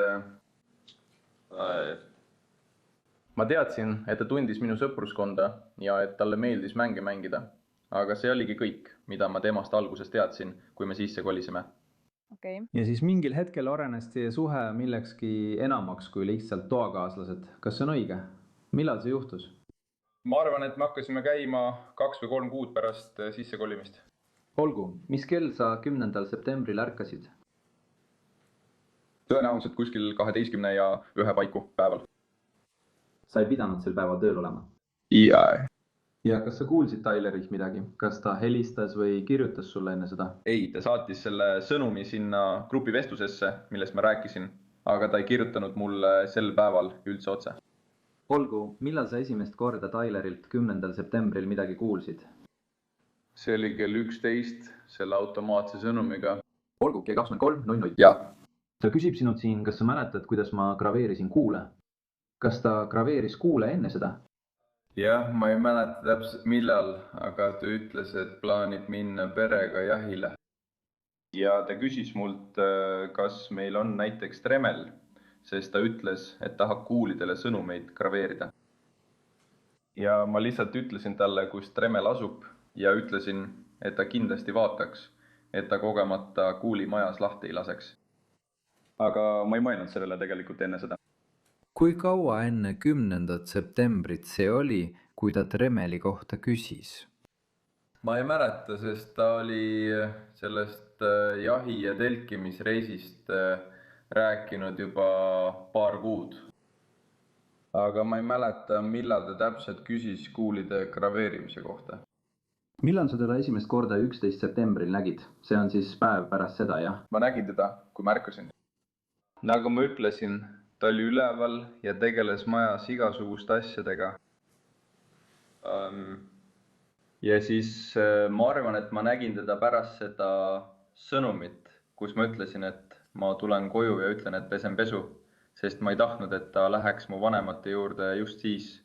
Ma teadsin, et ta tundis minu sõpruskonda ja et talle meeldis mänge mängida. Aga see oligi kõik, mida ma temast alguses teadsin, kui me sisse kolisime. Okay. Ja siis mingil hetkel arenes teie suhe millekski enamaks kui lihtsalt toakaaslased. Kas see on õige? Millal see juhtus? Ma arvan, et me hakkasime käima 2 või 3 kuud pärast sissekolimist. Olgu, mis kell sa 10. septembril ärkasid? Tõenäoliselt kuskil 12 ja 1 paiku päeval. Sa ei pidanud sel päeval tööl olema? Jaa. Ja kas sa kuulsid Tylerist midagi? Kas ta helistas või kirjutas sulle enne seda? Ei, ta saatis selle sõnumi sinna grupi vestlusesse, millest ma rääkisin, aga ta ei kirjutanud mulle sel päeval üldse otse. Olgu, millal sa esimest korda Tylerilt 10. septembril midagi kuulsid? See oli kell 11 selle automaatse sõnumiga. Olgu, kell 23:00. Jaa. Ta küsib sinult siin, kas sa mäletad, kuidas ma graveerisin kuule? Kas ta graveeris kuule enne seda? Jah, ma ei mäleta täpselt millal, aga ta ütles, et plaanib minna perega jahile. Ja ta küsis mult, kas meil on näiteks tremel, sest ta ütles, et tahab kuulidele sõnumeid graveerida. Ja ma lihtsalt ütlesin talle, kus tremel asub ja ütlesin, et ta kindlasti vaataks, et ta kogemata kuuli majas lahti ei laseks. Aga ma ei mõelnud sellele tegelikult enne seda. Kui kaua enne 10. septembrit see oli, kui ta Tremeli kohta küsis? Ma ei mäleta, sest ta oli sellest jahi- ja telkimisreisist rääkinud juba paar kuud. Aga ma ei mäleta, millal ta täpselt küsis kuulide graveerimise kohta. Millal sa teda esimest korda 11. septembril nägid? See on siis päev pärast seda, jah? Ma nägin teda, kui märkasin. Nagu ma ütlesin, ta oli üleval ja tegeles majas igasuguste asjadega. Ja siis ma arvan, et ma nägin teda pärast seda sõnumit, kus ma ütlesin, et ma tulen koju ja ütlen, et pesen pesu, sest ma ei tahtnud, et ta läheks mu vanemate juurde just siis,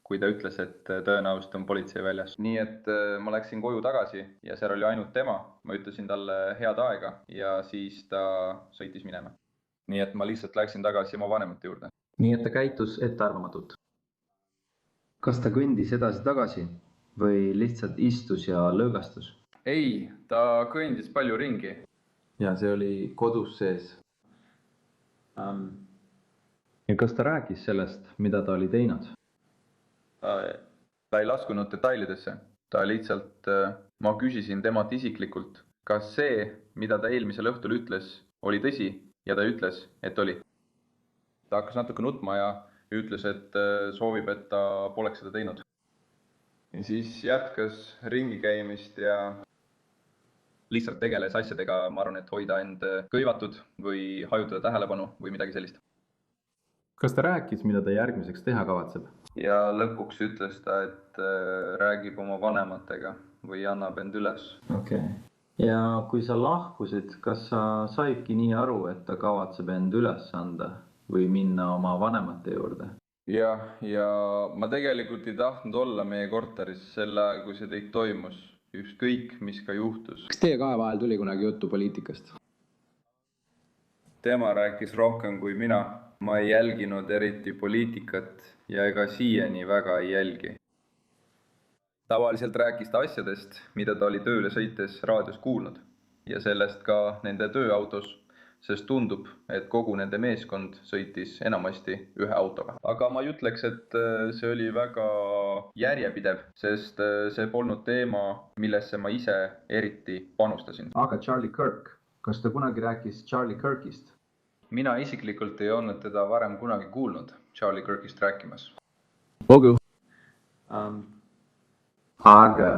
kui ta ütles, et tõenäoliselt on politsei väljas. Nii et ma läksin koju tagasi ja seal oli ainult tema. Ma ütlesin talle head aega ja siis ta sõitis minema. Nii et ma lihtsalt läksin tagasi oma vanemate juurde. Nii et ta käitus ettearvamatult. Kas ta kõndis edasi-tagasi või lihtsalt istus ja lõõgastus? Ei, ta kõndis palju ringi. Ja see oli kodus sees. Ja kas ta rääkis sellest, mida ta oli teinud? Ta ei laskunud detailidesse. Ta lihtsalt, ma küsisin temalt isiklikult, kas see, mida ta eelmisel õhtul ütles, oli tõsi ja ta ütles, et oli. Ta hakkas natuke nutma ja ütles, et soovib, et ta poleks seda teinud. Ja siis jätkas ringi käimist ja lihtsalt tegeles asjadega, ma arvan, et hoida end kõivatud või hajutada tähelepanu või midagi sellist. Kas ta rääkis, mida ta järgmiseks teha kavatseb? Ja lõpuks ütles ta, et räägib oma vanematega või annab end üles. Okei. Ja kui sa lahkusid, kas sa saidki nii aru, et ta kavatseb end üles anda või minna oma vanemate juurde? Ja ma tegelikult ei tahtnud olla meie korteris selle aja, kui see kõik toimus. Ükskõik, mis ka juhtus. Kas teie kahe vahel tuli kunagi juttu poliitikast? Tema rääkis rohkem kui mina. Ma ei jälginud eriti poliitikat ja ega siiani väga ei jälgi. Tavaliselt rääkis ta asjadest, mida ta oli tööle sõites raadios kuulnud ja sellest ka nende tööautos, sest tundub, et kogu nende meeskond sõitis enamasti ühe autoga. Aga ma ei ütleks, et see oli väga järjepidev, sest see polnud teema, millesse ma ise eriti panustasin. Aga Charlie Kirk, kas ta kunagi rääkis Charlie Kirkist? Mina isiklikult ei olnud teda varem kunagi kuulnud Charlie Kirkist rääkimas. Olgu. Aga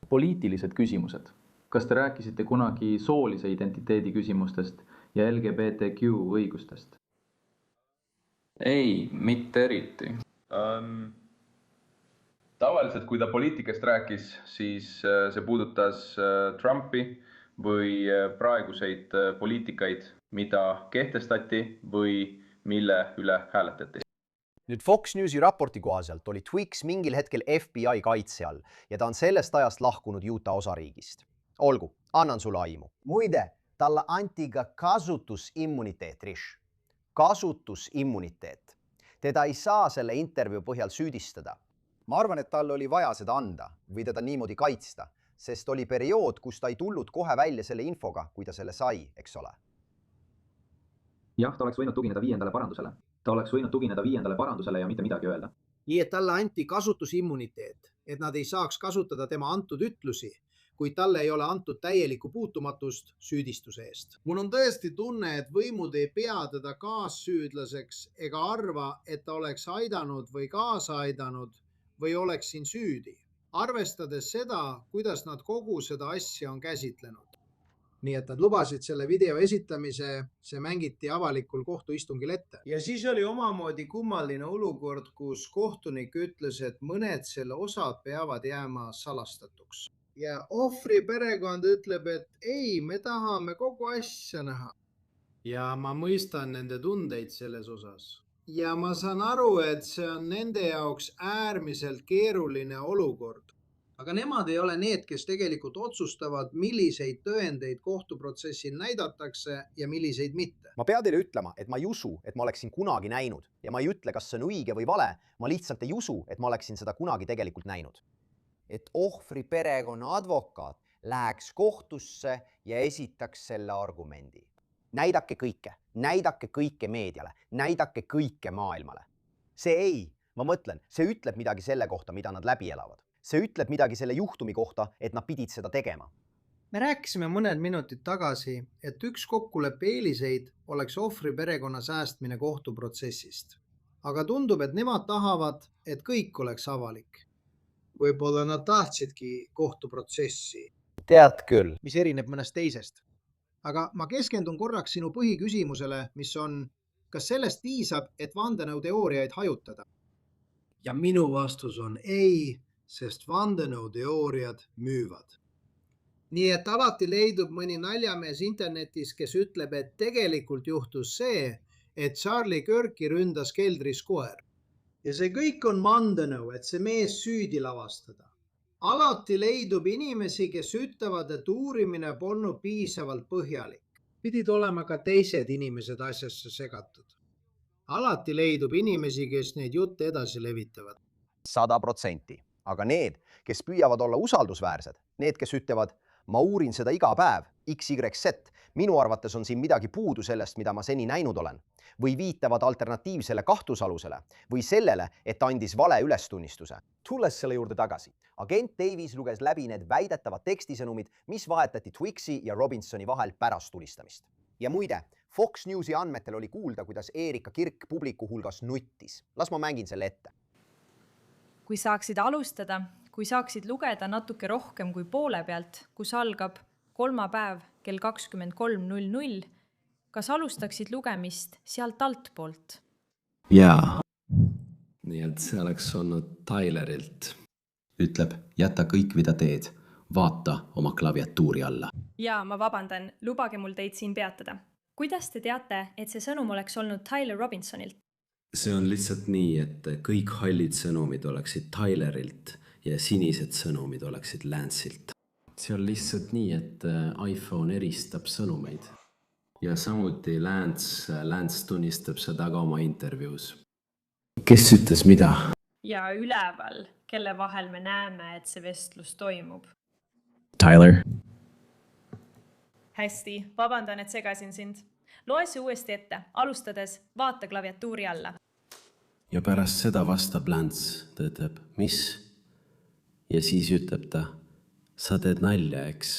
poliitilised küsimused. Kas te rääkisite kunagi soolise identiteedi küsimustest ja LGBTQ õigustest? Ei, mitte eriti. Tavaliselt, kui ta poliitikast rääkis, siis see puudutas Trumpi või praeguseid poliitikaid, mida kehtestati või mille üle hääletati. Nüüd Fox Newsi raporti kohaselt oli Twix mingil hetkel FBI kaitse all ja ta on sellest ajast lahkunud Utah osariigist. Olgu, annan sulle aimu. Muide, talle anti ka kasutusimmuniteet, Rish. Kasutusimmuniteet. Teda ei saa selle intervjuu põhjal süüdistada. Ma arvan, et talle oli vaja seda anda või teda niimoodi kaitsta, sest oli periood, kus ta ei tulnud kohe välja selle infoga, kui ta selle sai, eks ole. Jah, ta oleks võinud tugineda 5. parandusele. Ta oleks võinud tugineda 5. parandusele ja mitte midagi öelda. Nii et talle anti kasutusimmuniteet, et nad ei saaks kasutada tema antud ütlusi, kuid talle ei ole antud täielikku puutumatust süüdistuse eest. Mul on tõesti tunne, et võimud ei pea teda kaassüüdlaseks ega arva, et ta oleks aidanud või kaasa aidanud või oleks siin süüdi, arvestades seda, kuidas nad kogu seda asja on käsitlenud. Nii et nad lubasid selle video esitamise, see mängiti avalikul kohtuistungil ette. Ja siis oli omamoodi kummaline olukord, kus kohtunik ütles, et mõned selle osad peavad jääma salastatuks. Ja ohvri perekond ütleb, et ei, me tahame kogu asja näha. Ja ma mõistan nende tundeid selles osas. Ja ma saan aru, et see on nende jaoks äärmiselt keeruline olukord. Aga nemad ei ole need, kes tegelikult otsustavad, milliseid tõendeid kohtuprotsessil näidatakse ja milliseid mitte. Ma pean teile ütlema, et ma ei usu, et ma oleksin kunagi näinud ja ma ei ütle, kas see on õige või vale. Ma lihtsalt ei usu, et ma oleksin seda kunagi tegelikult näinud. Et ohvri perekonna advokaat läheks kohtusse ja esitaks selle argumendi. Näidake kõike meediale, näidake kõike maailmale. Ma mõtlen, see ütleb midagi selle kohta, mida nad läbi elavad. See ütleb midagi selle juhtumi kohta, et nad pidid seda tegema. Me rääkisime mõned minutid tagasi, et üks kokkuleppe eeliseid oleks ohvri perekonna säästmine kohtuprotsessist. Aga tundub, et nemad tahavad, et kõik oleks avalik. Võib-olla nad tahtsidki kohtuprotsessi. Tead küll. Mis erineb mõnest teisest. Aga ma keskendun korraks sinu põhiküsimusele, mis on, kas sellest piisab, et vandenõuteooriaid hajutada? Ja minu vastus on ei, sest vandenõuteooriad müüvad. Nii et alati leidub mõni naljamees internetis, kes ütleb, et tegelikult juhtus see, et Charlie Kirki ründas keldris koer. Ja see kõik on vandenõu, et see mees süüdi lavastada. Alati leidub inimesi, kes ütlevad, et uurimine polnud piisavalt põhjalik. Pidid olema ka teised inimesed asjasse segatud. Alati leidub inimesi, kes neid jutte edasi levitavad. 100%. Aga need, kes püüavad olla usaldusväärsed, need, kes ütlevad, ma uurin seda iga päev, XYZ, minu arvates on siin midagi puudu sellest, mida ma seni näinud olen, või viitavad alternatiivsele kahtlusalusele või sellele, et andis vale ülestunnistuse. Tulles selle juurde tagasi, agent Davies luges läbi need väidetavad tekstisõnumid, mis vahetati Twixi ja Robinsoni vahel pärast tulistamist. Ja muide, Fox Newsi andmetel oli kuulda, kuidas Erika Kirk publiku hulgas nuttis. Las ma mängin selle ette. Kui saaksid alustada, kui saaksid lugeda natuke rohkem kui poole pealt, kus algab kolmapäev kell 23.00, kas alustaksid lugemist sealt altpoolt? Jaa. Nii et see oleks olnud Tylerilt. Ütleb, jäta kõik, mida teed. Vaata oma klaviatuuri alla. Jaa, ma vabandan, lubage mul teid siin peatada. Kuidas te teate, et see sõnum oleks olnud Tyler Robinsonilt? See on lihtsalt nii, et kõik hallid sõnumid oleksid Tylerilt ja sinised sõnumid oleksid Lance'ilt. See on lihtsalt nii, et iPhone eristab sõnumeid. Ja samuti Lance tunnistab seda ka oma intervjuus. Kes ütles mida? Ja üleval, kelle vahel me näeme, et see vestlus toimub. Tyler. Hästi, vabandan, et segasin sind. Loe see uuesti ette, alustades vaata klaviatuuri alla. Ja pärast seda vastab Lance, ta ütleb, mis? Ja siis ütleb ta, sa teed nalja, eks?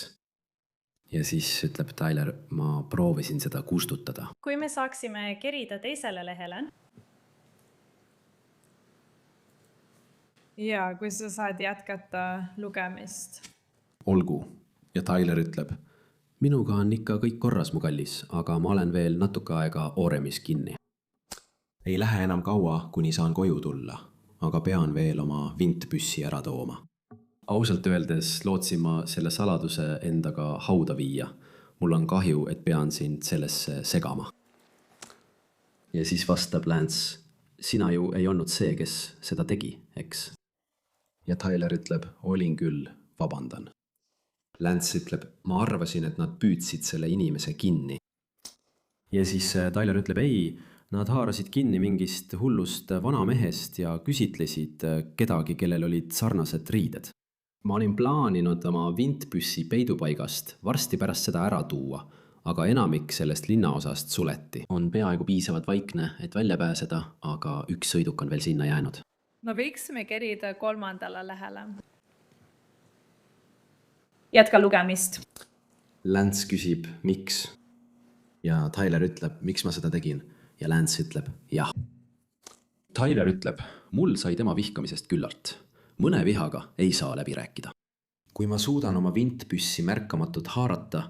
Ja siis ütleb Tyler, ma proovisin seda kustutada. Kui me saaksime kerida teisele lehele. Ja kui sa saad jätkata lugemist. Olgu. Ja Tyler ütleb, minuga on ikka kõik korras, mu kallis, aga ma olen veel natuke aega ooremis kinni. Ei lähe enam kaua, kuni saan koju tulla, aga pean veel oma vintpüssi ära tooma. Ausalt öeldes lootsin ma selle saladuse endaga hauda viia. Mul on kahju, et pean sind sellesse segama. Ja siis vastab Lance, sina ju ei olnud see, kes seda tegi, eks? Ja Tyler ütleb, olin küll, vabandan. Lance ütleb, ma arvasin, et nad püüdsid selle inimese kinni. Ja siis Tyler ütleb, ei, nad haarasid kinni mingist hullust vanamehest ja küsitlesid kedagi, kellel olid sarnased riided. Ma olin plaaninud oma vintpüssi peidupaigast varsti pärast seda ära tuua, aga enamik sellest linnaosast suleti. On peaaegu piisavalt vaikne, et välja pääseda, aga üks sõiduk on veel sinna jäänud. No võiksime kerida 3. lehele. Jätka lugemist. Lance küsib, miks? Ja Tyler ütleb, miks ma seda tegin? Ja Lance ütleb, jah. Tyler ütleb, mul sai tema vihkamisest küllalt. Mõne vihaga ei saa läbi rääkida. Kui ma suudan oma vintpüssi märkamatult haarata,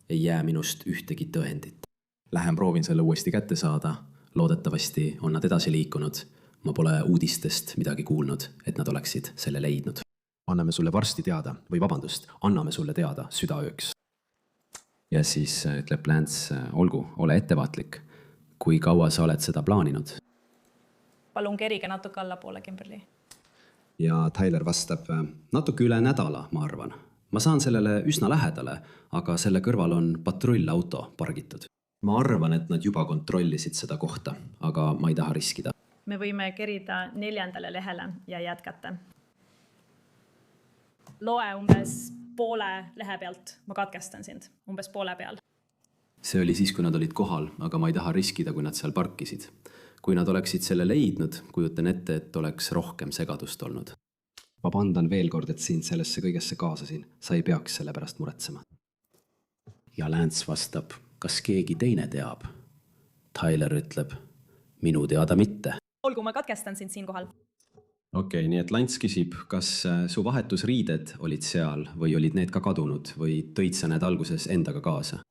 ei jää minust ühtegi tõendit. Lähen proovin selle uuesti kätte saada. Loodetavasti on nad edasi liikunud. Ma pole uudistest midagi kuulnud, et nad oleksid selle leidnud. Anname sulle varsti teada, või vabandust, anname sulle teada südaööks. Ja siis ütleb Lance, olgu, ole ettevaatlik. Kui kaua sa oled seda plaaninud? Palun kerige natuke allapoole, Kimberly. Ja Tyler vastab, natuke üle nädala, ma arvan. Ma saan sellele üsna lähedale, aga selle kõrval on patrullauto pargitud. Ma arvan, et nad juba kontrollisid seda kohta, aga ma ei taha riskida. Me võime kerida 4. lehele ja jätkata. Loe umbes poole lehe pealt ma katkestan sind, umbes poole peal. See oli siis, kui nad olid kohal, aga ma ei taha riskida, kui nad seal parkisid. Kui nad oleksid selle leidnud, kujutan ette, et oleks rohkem segadust olnud. Vabandan veel kord, et sind sellesse kõigesse kaasasin. Sa ei peaks selle pärast muretsema. Ja Lance vastab, kas keegi teine teab? Tyler ütleb, minu teada mitte. Olgu, ma katkestan sind siinkohal. Okei, nii et Lance küsib, kas su vahetusriided olid seal või olid need ka kadunud või tõid sa need alguses endaga kaasa?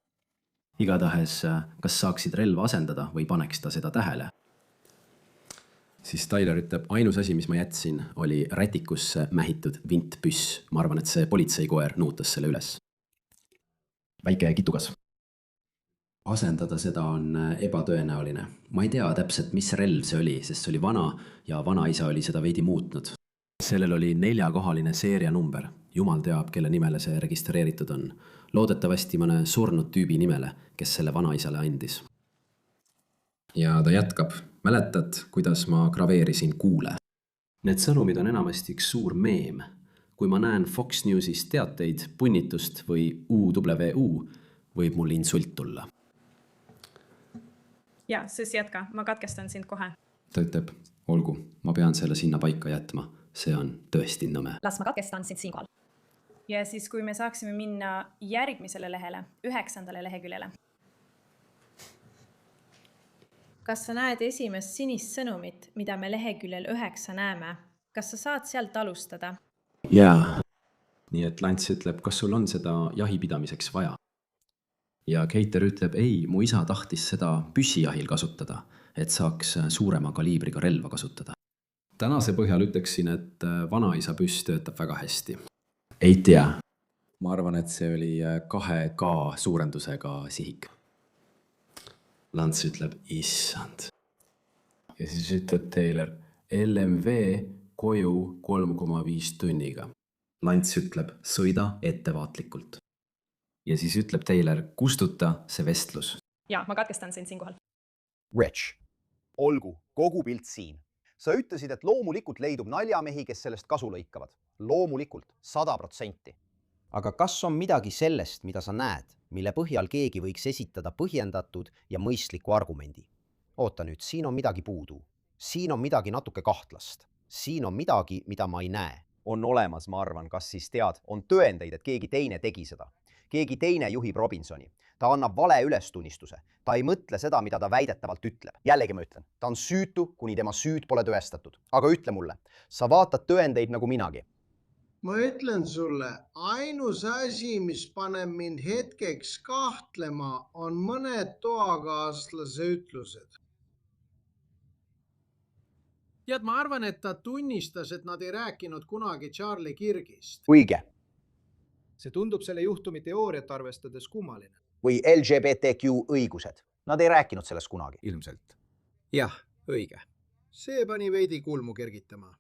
Igatahes, kas saaksid relva asendada või paneks ta seda tähele? Siis Tyler ütleb, ainus asi, mis ma jätsin, oli rätikusse mähitud vintpüss. Ma arvan, et see politseikoer nuutas selle üles. Väike kitukas. Asendada seda on ebatõenäoline. Ma ei tea täpselt, mis relv see oli, sest see oli vana ja vanaisa oli seda veidi muutnud. Sellel oli 4-kohaline seerianumber. Jumal teab, kelle nimele see registreeritud on. Loodetavasti mõne surnud tüübi nimele, kes selle vanaisale andis. Ja ta jätkab. Mäletad, kuidas ma graveerisin kuule? Need sõnumid on enamasti üks suur meem. Kui ma näen Fox Newsis teateid, punnitust või UWU, võib mul insult tulla. Ja, siis jätka. Ma katkestan sind kohe. Ta ütleb, olgu, ma pean selle sinna paika jätma. See on tõesti nõme. Las ma katkestan sind siinkohal. Ja siis, kui me saaksime minna järgmisele lehele, 9. leheküljele. Kas sa näed esimest sinist sõnumit, mida me leheküljel 9 näeme? Kas sa saad sealt alustada? Jaa. Nii et Lance ütleb, kas sul on seda jahipidamiseks vaja? Ja Keiter ütleb, ei, mu isa tahtis seda püssijahil kasutada, et saaks suurema kaliibriga relva kasutada. Tänase põhjal ütleksin, et vanaisa püss töötab väga hästi. Ei tea. Ma arvan, et see oli 2K suurendusega sihik. Lance ütleb, issand. Ja siis ütleb Taylor, LMV koju 3,5 tunniga. Lance ütleb, sõida ettevaatlikult. Ja siis ütleb Taylor, kustuta see vestlus. Ja, ma katkestan sind siinkohal. Rich, olgu, kogu pilt siin. Sa ütlesid, et loomulikult leidub naljamehi, kes sellest kasu lõikavad. Loomulikult, 100%. Aga kas on midagi sellest, mida sa näed, mille põhjal keegi võiks esitada põhjendatud ja mõistliku argumendi? Oota nüüd, siin on midagi puudu. Siin on midagi natuke kahtlast. Siin on midagi, mida ma ei näe. On olemas, ma arvan, kas siis tead, on tõendeid, et keegi teine tegi seda. Keegi teine juhib Robinsoni. Ta annab vale ülestunnistuse. Ta ei mõtle seda, mida ta väidetavalt ütleb. Jällegi ma ütlen, ta on süütu, kuni tema süüd pole tõestatud. Aga ütle mulle, sa vaatad tõendeid nagu minagi. Ma ütlen sulle, ainus asi, mis paneb mind hetkeks kahtlema, on mõned toakaaslase ütlused. Ja ma arvan, et ta tunnistas, et nad ei rääkinud kunagi Charlie Kirgist. Õige. See tundub selle juhtumi teooriat arvestades kummaline. Või LGBTQ õigused. Nad ei rääkinud sellest kunagi. Ilmselt. Jah, õige. See pani veidi kulmu kergitama.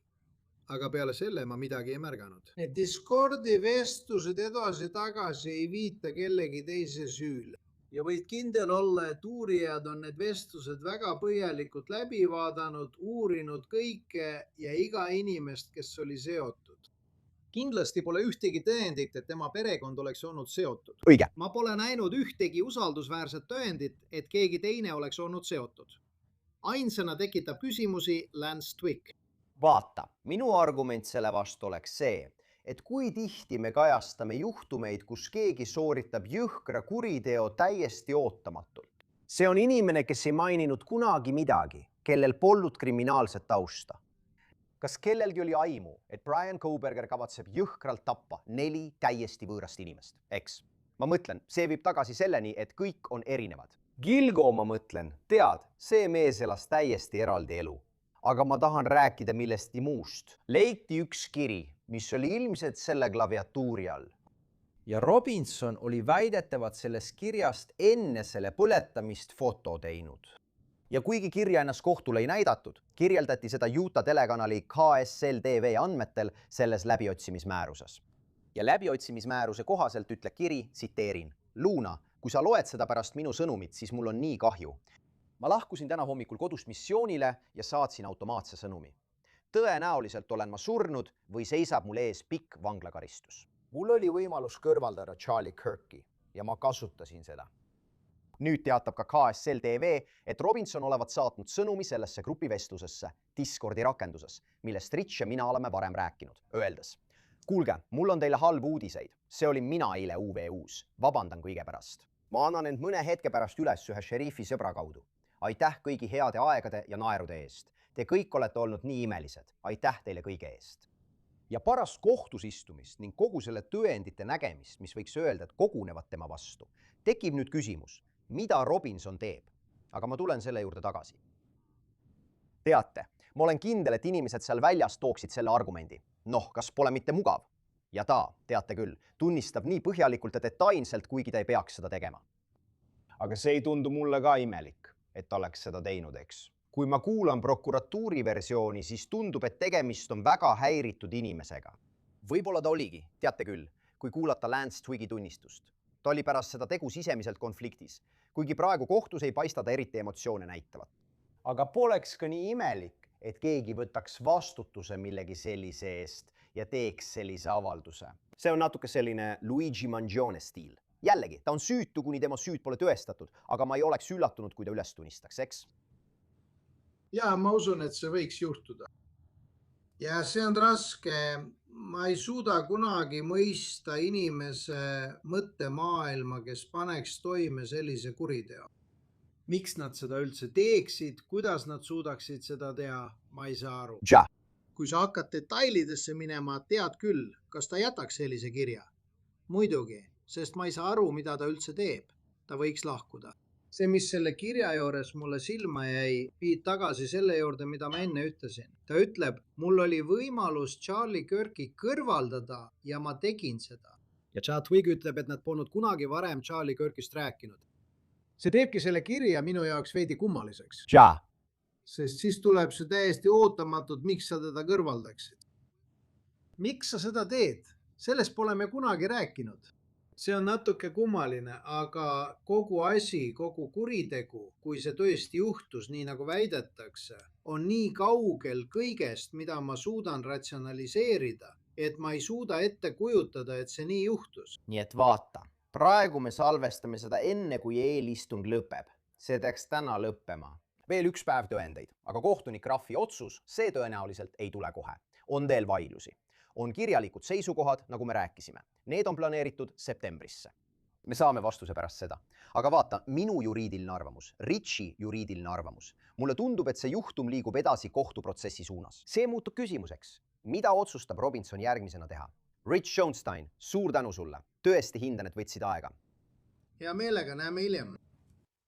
Aga peale selle ma midagi ei märganud. Need Discordi vestlused edasi-tagasi ei viita kellegi teise süüle. Ja võid kindel olla, et uurijad on need vestlused väga põhjalikult läbi vaadanud, uurinud kõike ja iga inimest, kes oli seotud. Kindlasti pole ühtegi tõendit, et tema perekond oleks olnud seotud. Õige. Ma pole näinud ühtegi usaldusväärset tõendit, et keegi teine oleks olnud seotud. Ainsana tekitab küsimusi Lance Twick. Vaata, minu argument selle vastu oleks see, et kui tihti me kajastame juhtumeid, kus keegi sooritab jõhkra kuriteo täiesti ootamatult. See on inimene, kes ei maininud kunagi midagi, kellel polnud kriminaalset tausta. Kas kellelgi oli aimu, et Brian Kohberger kavatseb jõhkralt tappa 4 täiesti võõrast inimest? Eks. Ma mõtlen, see viib tagasi selleni, et kõik on erinevad. Gilgo, ma mõtlen, tead, see mees elas täiesti eraldi elu. Aga ma tahan rääkida millestki muust. Leiti üks kiri, mis oli ilmselt selle klaviatuuri all. Ja Robinson oli väidetavalt sellest kirjast enne selle põletamist foto teinud. Ja kuigi kirja ennast kohtule ei näidatud, kirjeldati seda Utah telekanali KSL-TV andmetel selles läbiotsimismääruses. Ja läbiotsimismääruse kohaselt ütleb kiri, tsiteerin, Luna, kui sa loed seda pärast minu sõnumit, siis mul on nii kahju. Ma lahkusin täna hommikul kodust missioonile ja saatsin automaatse sõnumi. Tõenäoliselt olen ma surnud või seisab mul ees pikk vanglakaristus. mul oli võimalus kõrvaldada Charlie Kirki ja ma kasutasin seda. Nüüd teatab ka KSL TV, et Robinson olevat saatnud sõnumi sellesse grupivestlusesse Discordi rakenduses, millest Rich ja mina oleme varem rääkinud, öeldes: kuulge, mul on teile halb uudiseid. See oli mina eile UV-uus. Vabandan kõige pärast. Ma annan end mõne hetke pärast üles ühe šerifi sõbra kaudu. Aitäh kõigi heade aegade ja naerude eest. Te kõik olete olnud nii imelised. Aitäh teile kõige eest. Ja pärast kohtusistumist ning kogu selle tõendite nägemist, mis võiks öelda, et kogunevad tema vastu, tekib nüüd küsimus, mida Robinson teeb? Aga ma tulen selle juurde tagasi. Teate, ma olen kindel, et inimesed seal väljas tooksid selle argumendi. Noh, kas pole mitte mugav? Ja ta, teate küll, tunnistab nii põhjalikult ja detailselt, kuigi ta ei peaks seda tegema. Aga see ei tundu mulle ka imelik, et ta oleks seda teinud, eks. Kui ma kuulan prokuratuuri versiooni, siis tundub, et tegemist on väga häiritud inimesega. Võib-olla ta oligi, teate küll, kui kuulata Lance Twiggi tunnistust. Ta oli pärast seda tegu sisemiselt konfliktis, kuigi praegu kohtus ei paista ta eriti emotsioone näitavat. Aga poleks ka nii imelik, et keegi võtaks vastutuse millegi sellise eest ja teeks sellise avalduse. See on natuke selline Luigi Mangione stiil. Jällegi, ta on süütu, kuni tema süüd pole tõestatud, aga ma ei oleks üllatunud, kui ta üles tunnistaks, eks? Ja ma usun, et see võiks juhtuda. Ja see on raske. Ma ei suuda kunagi mõista inimese mõttemaailma, kes paneks toime sellise kuriteo. Miks nad seda üldse teeksid, kuidas nad suudaksid seda teha, ma ei saa aru. Ja. Kui sa hakkad detailidesse minema, tead küll, kas ta jätaks sellise kirja? Muidugi, sest ma ei saa aru, mida ta üldse teeb. Ta võiks lahkuda. See, mis selle kirja juures mulle silma jäi, viid tagasi selle juurde, mida ma enne ütlesin. Ta ütleb, mul oli võimalus Charlie Kirki kõrvaldada ja ma tegin seda. Ja Chad Twigg ütleb, et nad polnud kunagi varem Charlie Kirkist rääkinud. See teebki selle kirja minu jaoks veidi kummaliseks. Ja. Sest siis tuleb see täiesti ootamatult, miks sa teda kõrvaldaksid. Miks sa seda teed? Sellest pole me kunagi rääkinud. See on natuke kummaline, aga kogu asi, kogu kuritegu, kui see tõesti juhtus, nii nagu väidetakse, on nii kaugel kõigest, mida ma suudan ratsionaliseerida, et ma ei suuda ette kujutada, et see nii juhtus. Nii et vaata, praegu me salvestame seda enne, kui eelistung lõpeb. See peaks täna lõppema. Veel üks päev tõendeid, aga kohtunik Raffi otsus, see tõenäoliselt ei tule kohe. On veel vaidlusi. On kirjalikud seisukohad, nagu me rääkisime. Need on planeeritud septembrisse. Me saame vastuse pärast seda. Aga vaata, minu juriidiline arvamus, Richi juriidiline arvamus. Mulle tundub, et see juhtum liigub edasi kohtuprotsessi suunas. See muutub küsimuseks. Mida otsustab Robinson järgmisena teha? Rich Schoenstein, suur tänu sulle. Tõesti hindan, et võtsid aega. Hea meelega, näeme hiljem.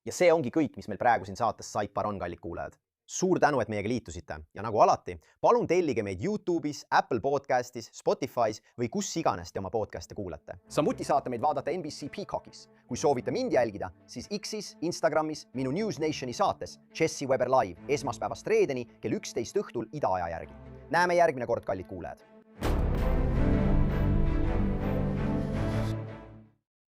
Ja see ongi kõik, mis meil praegu siin saates Saipar on, kallid kuulajad. Suur tänu, et meiega liitusite ja nagu alati, palun tellige meid YouTube'is, Apple Podcastis, Spotify's või kus iganes te oma podcast'e kuulate. Samuti saate meid vaadata NBC Peacockis. Kui soovite mind jälgida, siis X'is, Instagramis, minu News Nationi saates Jesse Weber Live esmaspäevast reedeni kell 11 õhtul idaaja järgi. Näeme järgmine kord, kallid kuulajad.